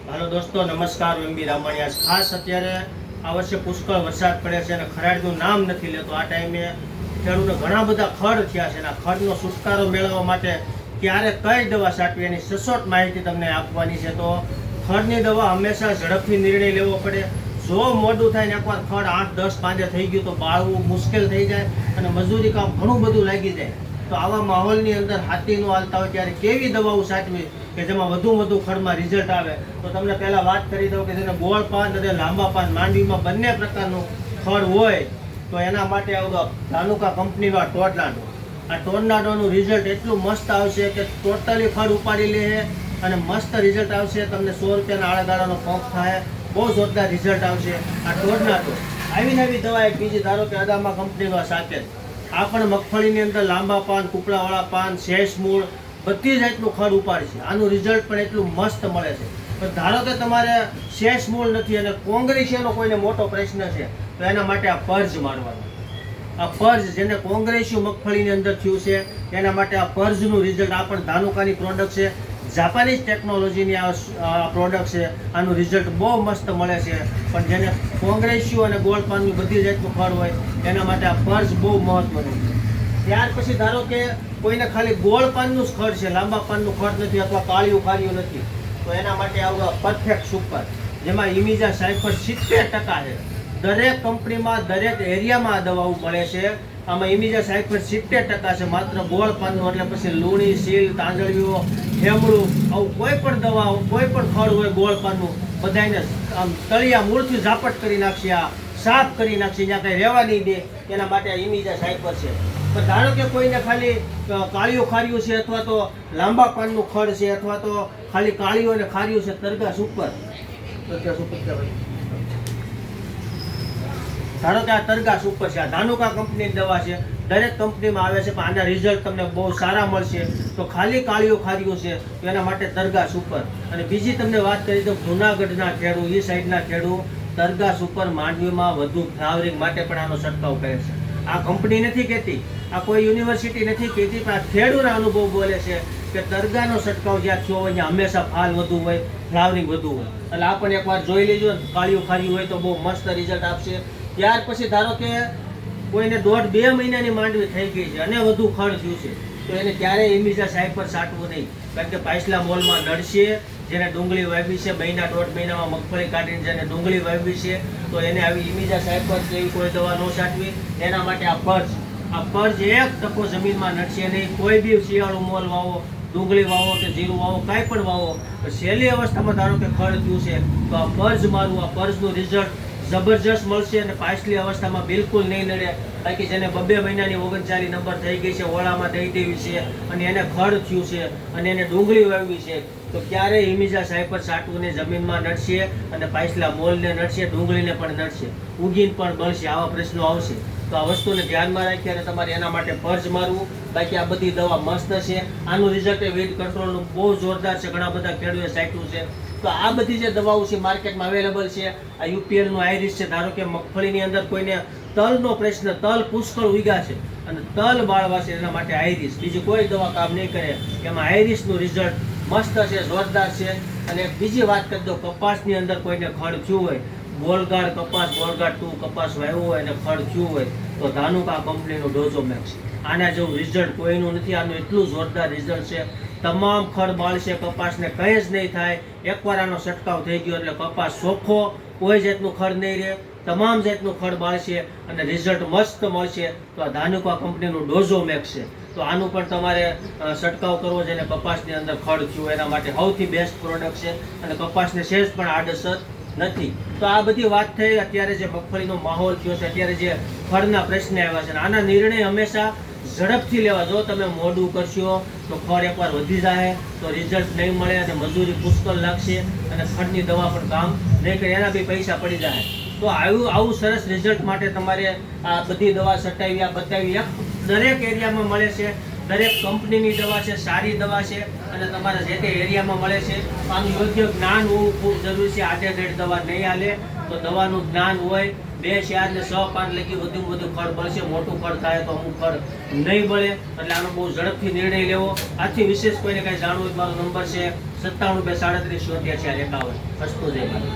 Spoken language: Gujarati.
હાલો દોસ્તો, નમસ્કાર. એમબી રામાણીયા. ખાસ અત્યારે આ વર્ષે પુષ્કળ વરસાદ પડે છે અને ખરાડનું નામ નથી લેતો. આ ટાઈમે ખેડૂતો ઘણા બધા ખડ થયા છે અને આ ખડનો છુટકારો મેળવવા માટે ક્યારે કઈ દવા છાંટવી એની સચોટ માહિતી તમને આપવાની છે. તો ખડની દવા હંમેશા ઝડપથી નિર્ણય લેવો પડે. જો મોડું થાય ને એકવાર ખડ 8-10 પાંજે થઈ ગયું તો બાળવું મુશ્કેલ થઈ જાય અને મજૂરી કામ ઘણું બધું લાગી જાય. તો આવા માહોલની અંદર હાથીનું હાલતા હોય ત્યારે કેવી દવાઓ છાંટવી કે જેમાં વધુ ખડમાં રિઝલ્ટ આવે. તો તમને પહેલાં વાત કરી દઉં કે જેને ગોળ પાન અને લાંબા પાન માંડવીમાં બંને પ્રકારનું ખડ હોય તો એના માટે આવતો ધાનુકા કંપનીનો આ ટોર્નાડો. આ ટોર્નાડોનું રિઝલ્ટ એટલું મસ્ત આવશે કે ટોટલી ખડ ઉપાડી લે અને મસ્ત રિઝલ્ટ આવશે. તમને 100 રૂપિયાના આળાગાળાનો પંપ થાય, બહુ જોરદાર રિઝલ્ટ આવશે. આ ટોર્નાડો આવી દવા એક બીજી ધારો કે અદામા કંપનીનો આ સાકેત. આ પણ મગફળીની અંદર લાંબા પાન, કૂપળાવાળા પાન, શેષ મૂળ બધી જાતનું ખડ ઉપાડશે. આનું રિઝલ્ટ પણ એટલું મસ્ત મળે છે. પણ ધારો કે તમારે શેષ મૂળ નથી અને કોંગ્રેસીનો કોઈને મોટો પ્રશ્ન છે તો એના માટે આ પર્જ મારવાનું. આ પર્જ જેને કોંગ્રેસી મગફળીની અંદર થયું છે એના માટે આ પર્જનું રિઝલ્ટ આ પણ ધાનુકાની પ્રોડક્ટ છે. જાપાનીઝ ટેકનોલોજીની આ પ્રોડક્ટ છે. આનું રિઝલ્ટ બહુ મસ્ત મળે છે. પણ જેને કોંગ્રેસીઓ અને ગોળ પાનનું બધી જાતનું ખડ હોય એના માટે આ પર્જ બહુ મહત્વનું છે. ત્યાર પછી ધારો કે કોઈને ખાલી ગોળ પાનનું જ ખડ છે, લાંબા પાનનું ખડ નથી અથવા કાળિયું નથી, તો એના માટે આવું પરફેક્ટ સુપર જેમાં ઇમિજા સાયફર 70% છે. દરેક કંપનીમાં દરેક એરિયામાં આ દવાઓ મળે છે. આમાં ઇમિજા સાયફર 70% છે. માત્ર ગોળ પાનનું એટલે પછી લૂણી, સીલ, તાંજળીઓ, હેમળું આવું કોઈ પણ દવા, કોઈ પણ ખડ હોય ગોળ પાનનું બધાને આમ તળિયા મૂળથી ઝાપટ કરી નાખશે, આ સાફ કરી નાખશે, જ્યાં કંઈ રહેવા નહીં દે. એના માટે આ ઇમિજા સાયફર છે. પણ ધારો કે કોઈને ખાલી કાળિયું ખાર્યું છે અથવા તો લાંબા પાનનું ખડ છે અથવા તો ખાલી કાળિયું અને ખાર્યું છે, તરગા સુપર ધારો કે આ તરગા સુપર છે. આ ધાનુકા કંપનીની દવા છે. દરેક કંપનીમાં આવે છે પણ આના રિઝલ્ટ તમને બહુ સારા મળશે. તો ખાલી કાળિયું ખાર્યું છે તો એના માટે તરગા સુપર. અને બીજી તમને વાત કરી તો જૂનાગઢના ખેડૂ, એ સાઈડના ખેડૂ તરગા સુપર માંડવીમાં વધુ ફ્લાવરિંગ માટે પણ આનો છંટકાવ કરે છે. આ કંપની નથી કહેતી, આ કોઈ યુનિવર્સિટી નથી કહેતી, પણ આ ખેડૂતના અનુભવ બોલે છે કે તરગાનો છંટકાવ જ્યાં થયો હોય ત્યાં હંમેશા ફાલ વધુ હોય, ફ્લાવરિંગ વધુ હોય. એટલે આ પણ એકવાર જોઈ લેજો ને, કાળિયું ખાર્યું હોય તો બહુ મસ્ત રિઝલ્ટ આપશે. ત્યાર પછી ધારો કે કોઈને 1.5-2 મહિનાની માંડવી થઈ ગઈ છે અને વધુ ખડ થયું છે તો એને ક્યારેય ઇમિજા સાયફર છાંટવું નહીં. કારણ કે પાછલા મોલમાં નડશે. જેને ડુંગળી વાવી છે, 1.5 મહિનામાં મગફળી કાઢીને જેને ડુંગળી વાવી છે તો એને આવી ઇમિજા સાયફર જેવી કોઈ દવા ન છાંટવી. એના માટે આ પર્જ 1% જમીનમાં નડશે નહીં. કોઈ બી શિયાળુ મોલ વાવો, ડુંગળી વાવો કે જીરું વાવો, કાંઈ પણ વાવો, છેલ્લી અવસ્થામાં ધારો કે ખડ થયું છે તો આ પર્જ મારવું. આ પર્જનું રિઝલ્ટ જબરજસ્ત મળશે અને પાછલી અવસ્થામાં બિલકુલ નહીં નડે. બાકી જેને 2 મહિનાની 39 નંબર થઈ ગઈ છે, ઓળામાં દઈ દેવી છે અને એને ખડ થયું છે અને એને ડુંગળી વાવી છે તો ક્યારેય ઇમિજા સાયફર છાંટવું ને જમીનમાં નડશે અને પાછલા મોલને નડશે, ડુંગળીને પણ નડશે, ઉગીને પણ બળશે, આવા પ્રશ્નો આવશે. તો આ વસ્તુને ધ્યાનમાં રાખી અને તમારે એના માટે પર્જ મારવું. બાકી આ બધી દવા મસ્ત છે. આનું રિઝલ્ટ વેટ કંટ્રોલનું બહુ જોરદાર છે. ઘણા બધા ખેડૂતોએ છાંટ્યું છે. તો આ બધી જે દવાઓ છે માર્કેટમાં અવેલેબલ છે. આ યુપીએલનું આઈરિસ છે. ધારો કે મગફળીની અંદર કોઈને તલનો પ્રશ્ન, તલ પુષ્કળ ઉગ્યા છે અને તલ બાળવા છે, એના માટે આઈરિસ, બીજી કોઈ દવા કામ નહીં કરે. એમાં આઈરિસનું રિઝલ્ટ મસ્ત છે, જોરદાર છે. અને બીજી વાત કરી દો, કપાસની અંદર કોઈને ખડ થયું હોય, ગોળગાડ કપાસ, ગોળગાડ 2 કપાસ વાવ્યો હોય અને ખડ થયું હોય તો ધાનુકા કંપનીનું ડોઝોમેક્સ. આના જેવું રિઝલ્ટ કોઈનું નથી. આનું એટલું જોરદાર રિઝલ્ટ છે. તમામ ખડ બાળશે, કપાસને કંઈ જ નહીં થાય. એકવાર આનો છંટકાવ થઈ ગયો એટલે કપાસ ચોખ્ખો, કોઈ જાતનું ખડ નહીં રહે, તમામ જાતનું ખડ બાળશે અને રિઝલ્ટ મસ્ત મળશે. તો આ ધાનુકા કંપનીનું ડોઝોમેક્સ છે. તો આનું પણ તમારે છંટકાવ કરવો છે અને કપાસની અંદર ખડ થયું એના માટે સૌથી બેસ્ટ પ્રોડક્ટ છે અને કપાસને સહેજ પણ આડઅસર નથી. તો આ બધી વાત થઈ. અત્યારે જે મગફળીનો માહોલ થયો છે, અત્યારે જે ખડના પ્રશ્ન આવ્યા છે, આના નિર્ણય હંમેશા ઝડપથી લેવા. જો તમે મોડું કરશો તો ખડ એકવાર વધી જાય તો રિઝલ્ટ નહીં મળે અને મજૂરી પુષ્કળ લાગશે અને ખડની દવા પણ કામ નહીં કરે, એના બી પૈસા પડી જાય. તો આવું સરસ રિઝલ્ટ માટે તમારે આ બધી દવા છટાવી, આ બતાવી, દરેક એરિયામાં મળે છે. દરેક કંપનીની દવા છે, સારી દવા છે અને તમારા જે તે એરિયામાં મળે છે. આનું યોગ્ય જ્ઞાન હોવું ખૂબ જરૂરી છે. આડેધડ દવા નહીં હાલે. તો દવાનું જ્ઞાન હોય 2, 4 ને 6 પાન લગી વધુમાં વધુ ફળ બળશે. મોટું ફળ થાય તો અમુક ફળ નહીં બળે, એટલે આનો બહુ ઝડપથી નિર્ણય લેવો. આથી વિશેષ કોઈને કાંઈ જાણવું હોય મારો નંબર છે 97 2 37 74 51. અસ્તુ જય માતા.